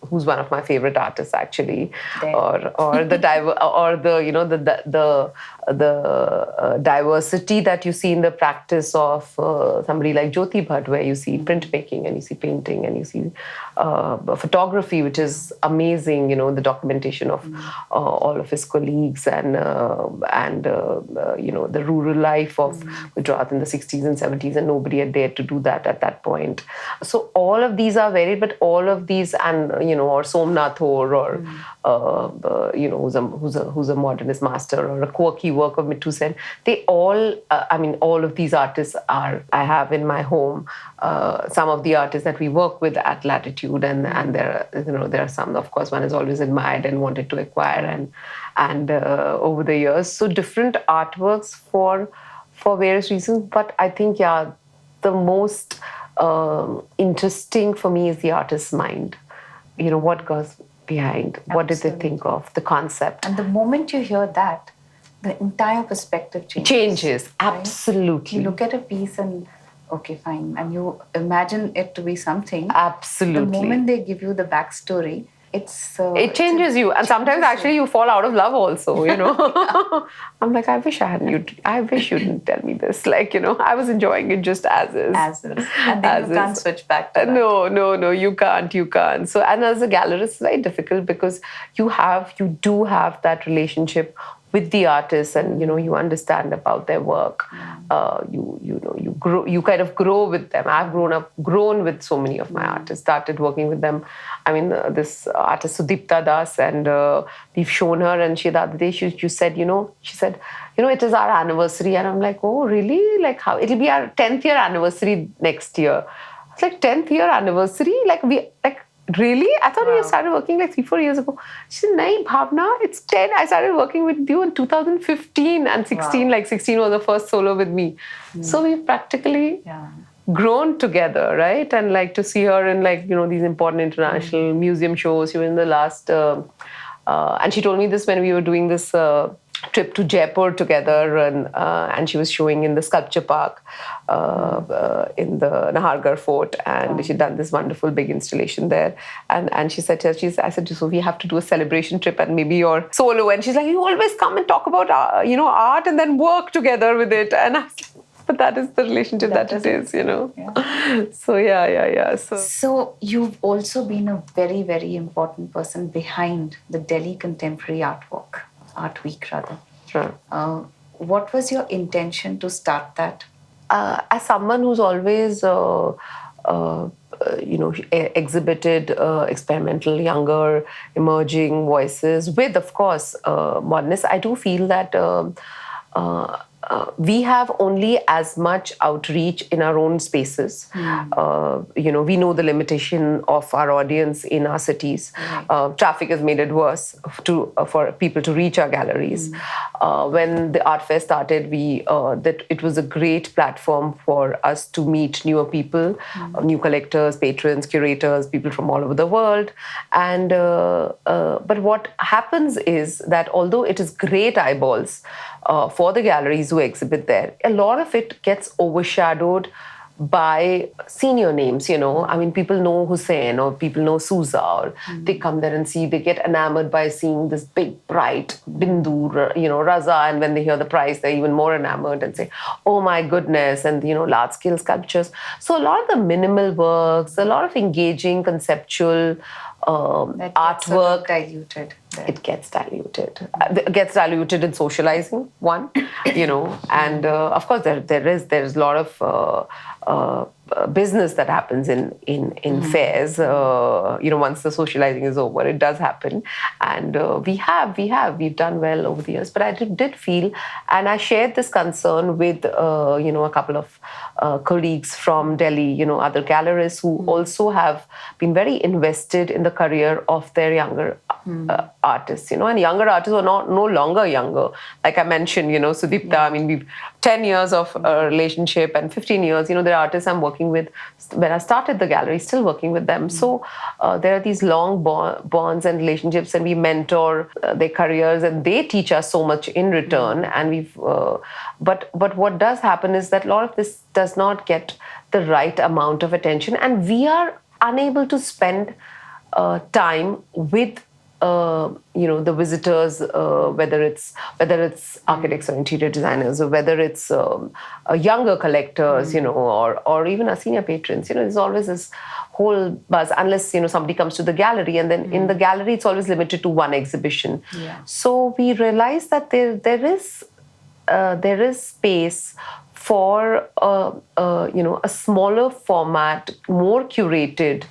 who's one of my favorite artists actually, There. or the the diversity that you see in the practice of somebody like Jyoti Bhatt, where you see printmaking and you see painting and you see photography, which is amazing. The documentation of all of his colleagues and the rural life of Gujarat in the 60s and 70s, and nobody had dared to do that at that point. So all of these are varied, but all of these, and or Somnath or who's a modernist master, or a quirky work of Mittu Sen. They all, all of these artists I have in my home. Some of the artists that we work with at Latitude, and there are some, of course, one is always admired and wanted to acquire, and over the years, so different artworks for various reasons. But I think the most interesting for me is the artist's mind. What goes behind, what did they think of, the concept. And the moment you hear that, the entire perspective changes. Right? Absolutely. You look at a piece and, okay, fine, and you imagine it to be something. Absolutely. The moment they give you the backstory, it changes you, and sometimes actually you fall out of love also. I'm like, I wish you didn't tell me this. I was enjoying it just as is. And then you can't switch back to that. No, you can't. So, and as a gallerist, it's very difficult because you do have that relationship with the artists, and you understand about their work. You grow, you kind of grow with them. I've grown with so many of my artists. Started working with them. This artist Sudipta Das, and we've shown her, and the other day she said, it is our anniversary, and I'm like, oh really? Like how? It'll be our 10th year anniversary next year. I was like, 10th year anniversary? Really? I thought we started working 3-4 years ago. She said, nahi, Bhavna, it's 10. I started working with you in 2015, and 16, 16 was the first solo with me. So we've practically grown together, right? And to see her in these important international museum shows. She was in the last, and she told me this when we were doing this trip to Jaipur together, and she was showing in the sculpture park in the Nahargarh Fort, and she'd done this wonderful big installation there. And she said, I said, so we have to do a celebration trip and maybe your solo. And she's like, you always come and talk about art and then work together with it. And I was like, but that is the relationship that it is. Yeah. So yeah. So you've also been a very, very important person behind the Delhi Contemporary Art Week rather. Sure. What was your intention to start that? As someone who's always exhibited experimental, younger, emerging voices with, of course, modernists, I do feel that we have only as much outreach in our own spaces. We know the limitation of our audience in our cities. Traffic has made it worse for people to reach our galleries. When the art fair started, that it was a great platform for us to meet newer people, new collectors, patrons, curators, people from all over the world. And but what happens is that although it is great eyeballs for the galleries who exhibit there, a lot of it gets overshadowed by senior names, people know Hussein, or people know Souza, or they come there and see, they get enamored by seeing this big, bright Bindu, Raza, and when they hear the price, they're even more enamored and say, oh my goodness, and, large-scale sculptures. So a lot of the minimal works, a lot of engaging, conceptual artwork. Sort of diluted. It gets diluted. It gets diluted in socializing, one, and of course there's a lot of business that happens in fairs. Once the socializing is over, it does happen, and we've done well over the years. But I did feel, and I shared this concern with a couple of colleagues from Delhi, other gallerists who also have been very invested in the career of their younger artists, and younger artists are no longer younger. Like I mentioned, Sudipta, I mean, we've 10 years of a relationship and 15 years, there are artists I'm working with when I started the gallery, still working with them. So there are these long bonds and relationships, and we mentor their careers, and they teach us so much in return. And but what does happen is that a lot of this does not get the right amount of attention, and we are unable to spend time with the visitors, whether it's architects or interior designers, or whether it's younger collectors, or even our senior patrons. There's always this whole buzz, unless somebody comes to the gallery, and then in the gallery it's always limited to one exhibition. So we realize that there is space for a smaller format, more curated,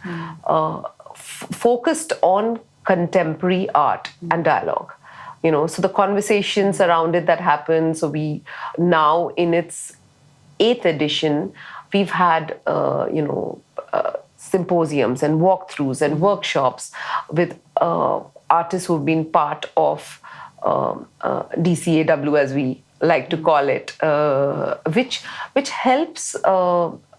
focused on contemporary art and dialogue. So the conversations around it that happen. So we now, in its 8th edition, we've had symposiums and walkthroughs and workshops with artists who've been part of DCAW, as we like to call it, which helps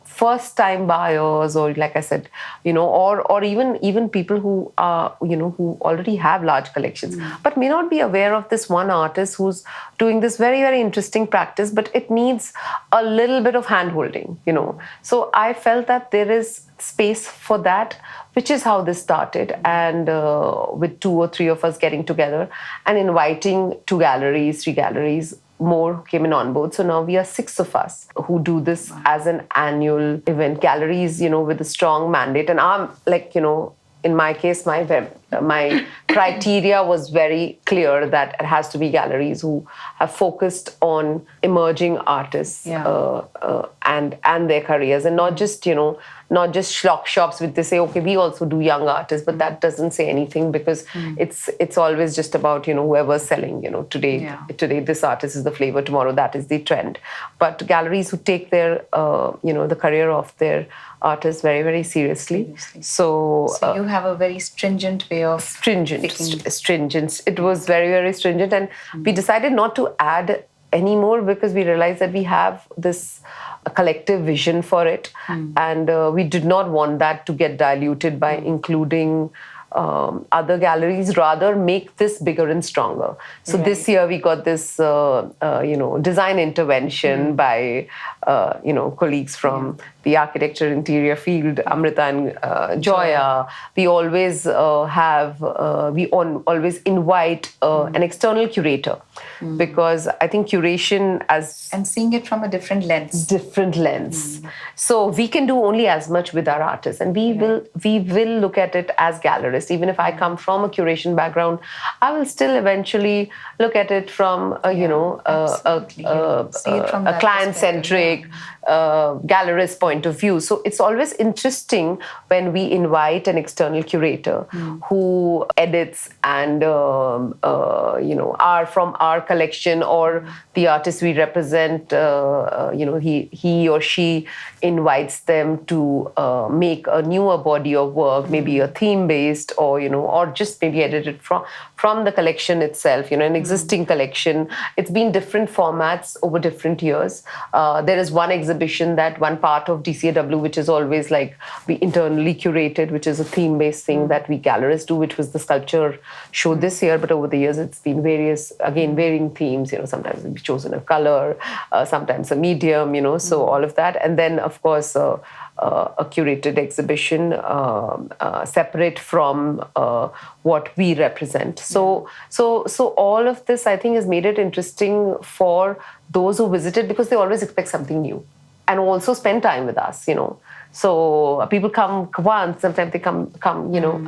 first-time buyers, or like I said, or even people who are, who already have large collections, but may not be aware of this one artist who's doing this very, very interesting practice, but it needs a little bit of hand-holding, So I felt that there is space for that, which is how this started, and with 2 or 3 of us getting together and inviting 3 galleries, more came in on board. So now we are 6 of us who do this as an annual event. Galleries, with a strong mandate. And I'm like, in my case, my criteria was very clear that it has to be galleries who have focused on emerging artists and their careers, and not just schlock shops which they say, okay, we also do young artists, but that doesn't say anything, because it's always just about whoever's selling. Today this artist is the flavor, tomorrow that is the trend. But galleries who take their the career of their artists very, very seriously. So you have a very stringent way of stringent. It was very, very stringent, and we decided not to add any more, because we realized that we have this collective vision for it, and we did not want that to get diluted by including other galleries, rather make this bigger and stronger. So this year we got this design intervention by colleagues from the architecture interior field, Amrita and Joya. We always always invite an external curator, because I think curation and seeing it from a different lens. So we can do only as much with our artists, and we will look at it as galleries. Even if I come from a curation background, I will still eventually look at it from a client-centric gallerist point of view. So it's always interesting when we invite an external curator who edits and are from our collection, or the artists we represent. He or she invites them to make a newer body of work, maybe a theme-based, or just maybe edited from the collection itself, an existing collection. It's been different formats over different years. There is one exhibition, that one part of DCAW, which is always like we internally curated, which is a theme-based thing that we gallerists do, which was the sculpture show this year. But over the years, it's been varying themes. Sometimes we've chosen a color, sometimes a medium, so all of that. And then, of course, a curated exhibition separate from what we represent. So all of this, I think, has made it interesting for those who visit it, because they always expect something new. and also spend time with us, So people come once, sometimes they come,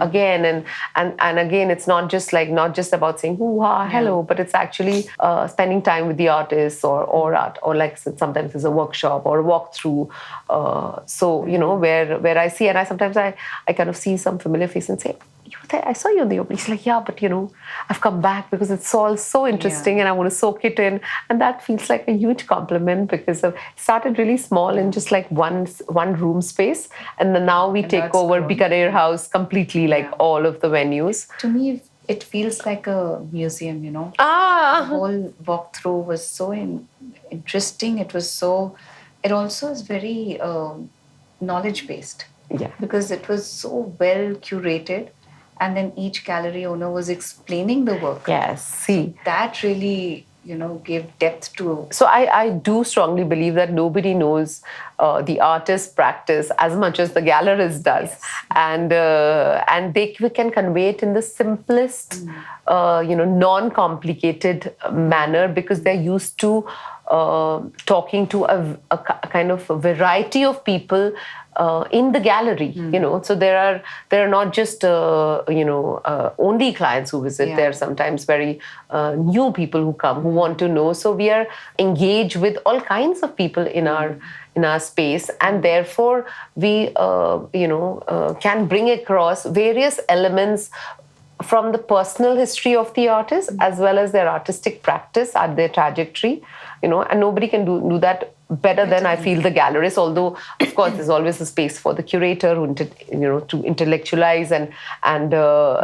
again, and again, it's not just about saying hello, but it's actually spending time with the artists or art, or like sometimes there's a workshop or a walkthrough. Where I see, and I kind of see some familiar face and say, you were there, I saw you in the opening. She's like, yeah, but I've come back because it's all so interesting and I want to soak it in. And that feels like a huge compliment, because it started really small in just like one room space. And then now we take over Bikaner House completely, like all of the venues. To me, it feels like a museum, The whole walkthrough was so interesting. It also is very knowledge-based. Yeah. Because it was so well curated. And then each gallery owner was explaining the work. Yes, see. That really, gave depth to... So I do strongly believe that nobody knows the artist's practice as much as the gallerist does. Yes. And we can convey it in the simplest, non-complicated manner, because they're used to talking to a kind of a variety of people in the gallery, So there are not just only clients who visit. There are sometimes very new people who come, who want to know. So we are engaged with all kinds of people in our space, and therefore we can bring across various elements from the personal history of the artist, as well as their artistic practice, at their trajectory, and nobody can do that better than, I feel, the gallerist. Although, of course, there's always a space for the curator who, to intellectualize and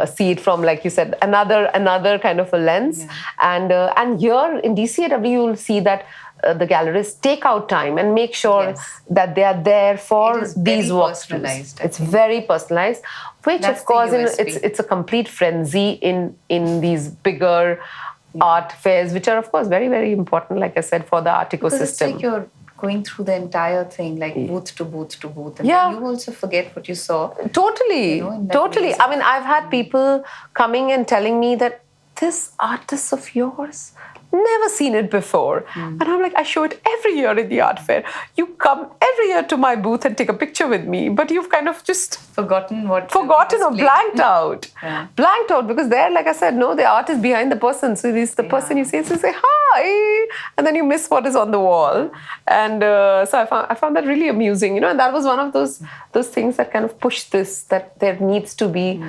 see it from, like you said, another kind of a lens. Yeah. And here in DCAW, you'll see that the gallerists take out time and make sure that they are there for these walkthroughs. It's very personalized, which, of course, it's a complete frenzy in these bigger art fairs, which are, of course, very, very important, like I said, for the art ecosystem. It's like you're going through the entire thing, like booth to booth to booth. And then you also forget what you saw. Totally. Totally. I mean, I've had people coming and telling me that this artist of yours, never seen it before. And I'm like, I show it every year in the art fair. You come every year to my booth and take a picture with me, but you've kind of just forgotten or blanked out. Blanked out, because there, like I said, no, the art is behind the person. So this the person you see, so you say hi, and then you miss what is on the wall. And so I found that really amusing, and that was one of those things that kind of pushed this, that there needs to be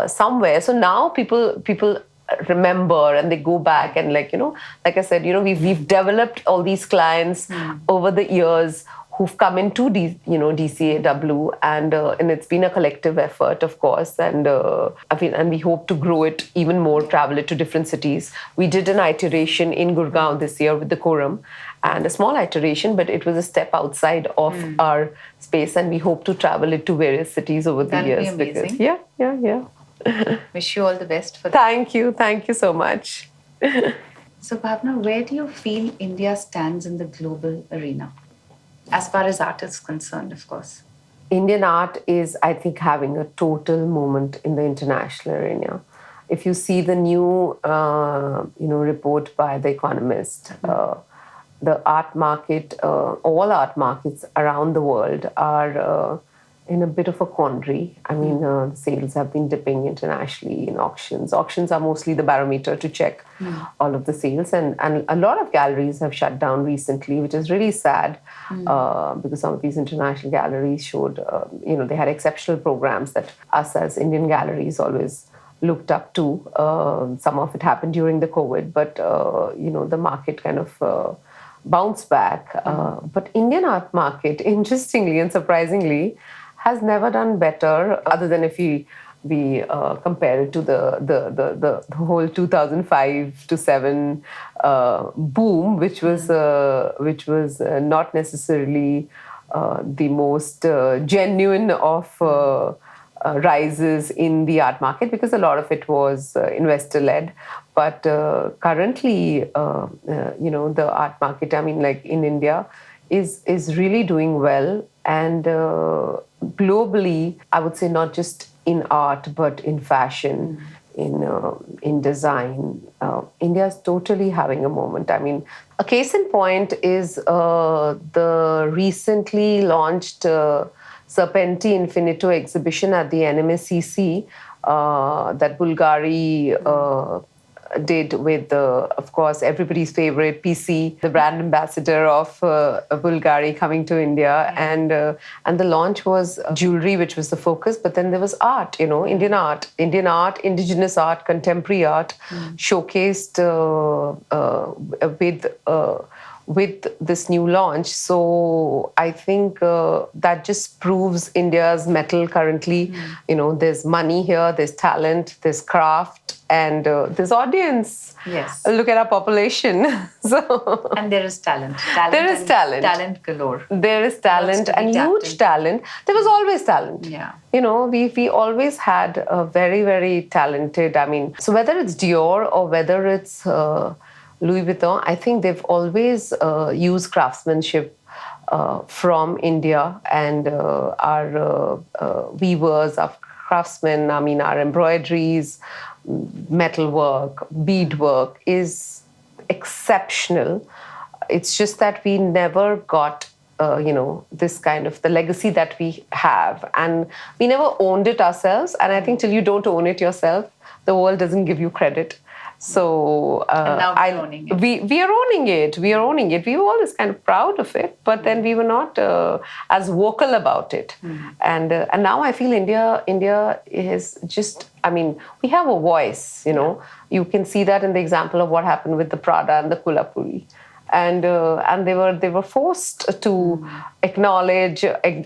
somewhere. So now people remember and they go back, and like I said, we've developed all these clients over the years who've come into DCAW, and it's been a collective effort, of course, and we hope to grow it even more, travel it to different cities. We did an iteration in Gurgaon this year with the Quorum, and a small iteration, but it was a step outside of our space, and we hope to travel it to various cities over the years. That'd be amazing. Because, yeah. Wish you all the best for that. Thank you so much. So, Bhavna, where do you feel India stands in the global arena? As far as art is concerned, of course. Indian art is, I think, having a total moment in the international arena. If you see the new, report by The Economist, the art market, all art markets around the world are in a bit of a quandary. I mean, sales have been dipping internationally in auctions. Auctions are mostly the barometer to check all of the sales. And a lot of galleries have shut down recently, which is really sad, because some of these international galleries showed, they had exceptional programs that us as Indian galleries always looked up to. Some of it happened during the COVID, but, the market kind of bounced back. But Indian art market, interestingly and surprisingly, has never done better, other than if we compare it to the whole 2005 to 7 boom, which was not necessarily the most genuine of rises in the art market, because a lot of it was investor-led. But currently, the art market, I mean, like in India, is really doing well. And globally, I would say not just in art, but in fashion, in design. India is totally having a moment. I mean, a case in point is the recently launched Serpenti Infinito exhibition at the NMSCC that Bulgari did with, of course, everybody's favorite PC, the brand ambassador of Bulgari, coming to India, and the launch was jewelry, which was the focus, but then there was art, Indian art, indigenous art, contemporary art, showcased with this new launch. So I think that just proves India's mettle currently. There's money here, there's talent, there's craft, and there's audience. Yes. Look at our population. So And there is talent. There is talent. Talent galore. There is talent and huge talent. There was always talent. Yeah. We always had a very, very talented, I mean, so whether it's Dior or whether it's Louis Vuitton, I think they've always used craftsmanship from India, and our weavers, our craftsmen, I mean, our embroideries, metalwork, beadwork is exceptional. It's just that we never got this kind of the legacy that we have, and we never owned it ourselves. And I think till you don't own it yourself, the world doesn't give you credit. So and now we're owning it. We are owning it. We are owning it. We were always kind of proud of it, but then we were not as vocal about it. And now I feel India is just. I mean, we have a voice. You can see that in the example of what happened with the Prada and the Kolhapuri. And they were forced to acknowledge,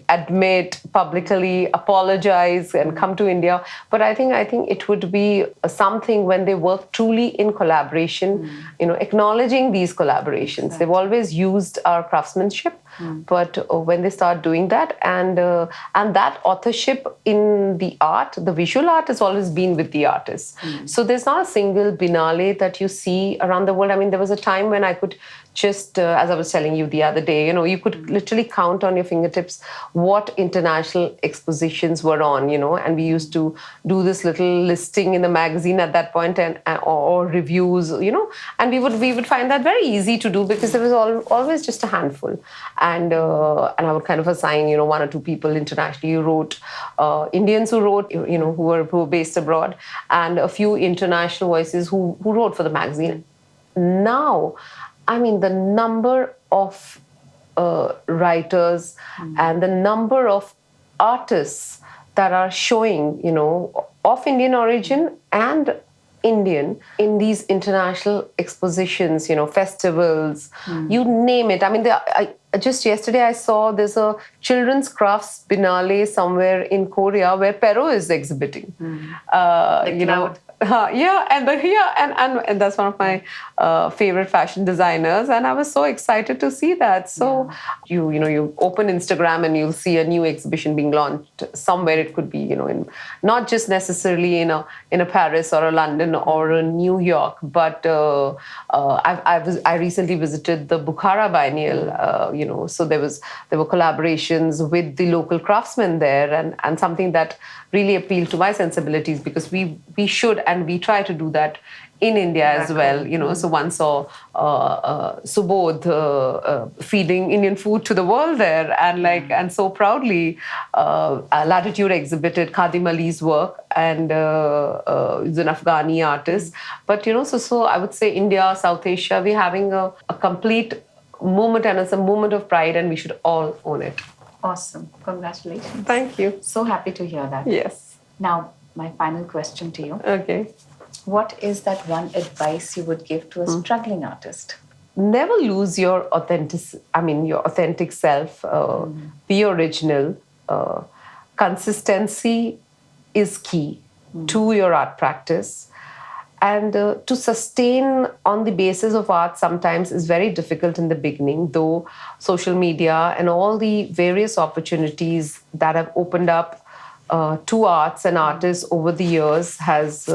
admit publicly, apologize, and come to India. But I think it would be something when they work truly in collaboration, acknowledging these collaborations. Exactly. They've always used our craftsmanship, but when they start doing that, and that authorship in the art, the visual art has always been with the artists. So there's not a single Biennale that you see around the world. I mean, there was a time when I could just, as I was telling you the other day, you could literally count on your fingertips what international expositions were on, and we used to do this little listing in the magazine at that point, and or reviews, and we would find that very easy to do because there was always just a handful, and I would kind of assign, one or two people internationally who wrote, Indians who wrote, who were based abroad, and a few international voices who wrote for the magazine. Now, I mean, the number of writers and the number of artists that are showing, of Indian origin and Indian in these international expositions, festivals, you name it. I mean, just yesterday I saw there's a children's crafts Biennale somewhere in Korea where Perrault is exhibiting. And that's one of my favorite fashion designers, and I was so excited to see that. So you open Instagram and you'll see a new exhibition being launched somewhere. It could be in not just necessarily in a Paris or a London or a New York, but I recently visited the Bukhara Biennial. So there were collaborations with the local craftsmen there, and something that really appealed to my sensibilities, because we should and we try to do that in India as well. So one saw Subodh feeding Indian food to the world there, and so proudly Latitude exhibited Khadim Ali's work, and he's an Afghani artist. But so I would say India, South Asia, we're having a complete movement, and it's a movement of pride, and we should all own it. Awesome. Congratulations. Thank you. So happy to hear that. Yes. Now, my final question to you. Okay. What is that one advice you would give to a struggling artist? Never lose your authentic self. Be original. Consistency is key to your art practice. And to sustain on the basis of art sometimes is very difficult in the beginning, though social media and all the various opportunities that have opened up to arts and artists over the years has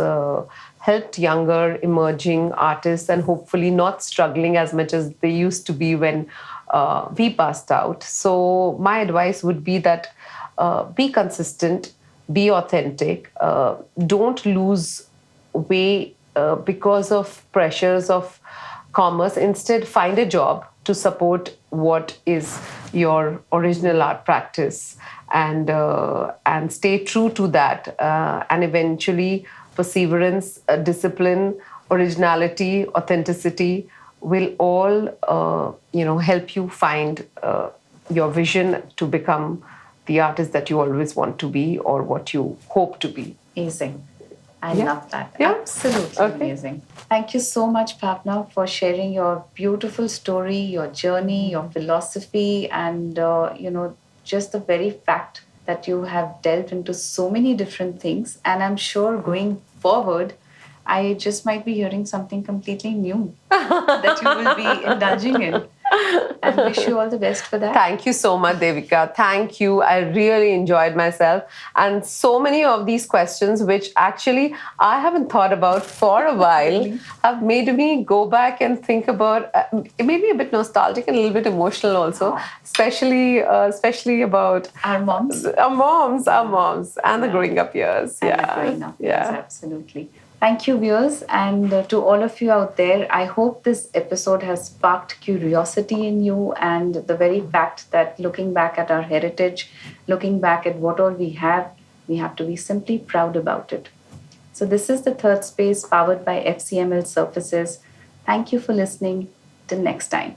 helped younger emerging artists, and hopefully not struggling as much as they used to be when we passed out. So my advice would be that be consistent, be authentic, don't lose way because of pressures of commerce. Instead, find a job to support what is your original art practice, and stay true to that, and eventually perseverance, discipline, originality, authenticity will all help you find your vision to become the artist that you always want to be, or what you hope to be. Amazing. I Yeah. love that. Yeah. Absolutely Okay. amazing. Thank you so much, Bhavna, for sharing your beautiful story, your journey, your philosophy, and just the very fact that you have delved into so many different things. And I'm sure going forward, I just might be hearing something completely new that you will be indulging in. And wish you all the best for that. Thank you so much, Devika. Thank you. I really enjoyed myself. And so many of these questions, which actually I haven't thought about for a while, Really? have made me go back and think about. It made me a bit nostalgic and a little bit emotional also, Oh. especially about Our moms. our moms, and the Yeah. growing up years. And Yeah, the growing up. Yes, yeah. absolutely. Thank you, viewers, and to all of you out there. I hope this episode has sparked curiosity in you, and the very fact that looking back at our heritage, looking back at what all we have to be simply proud about it. So, this is the third space powered by FCML Surfaces. Thank you for listening. Till next time.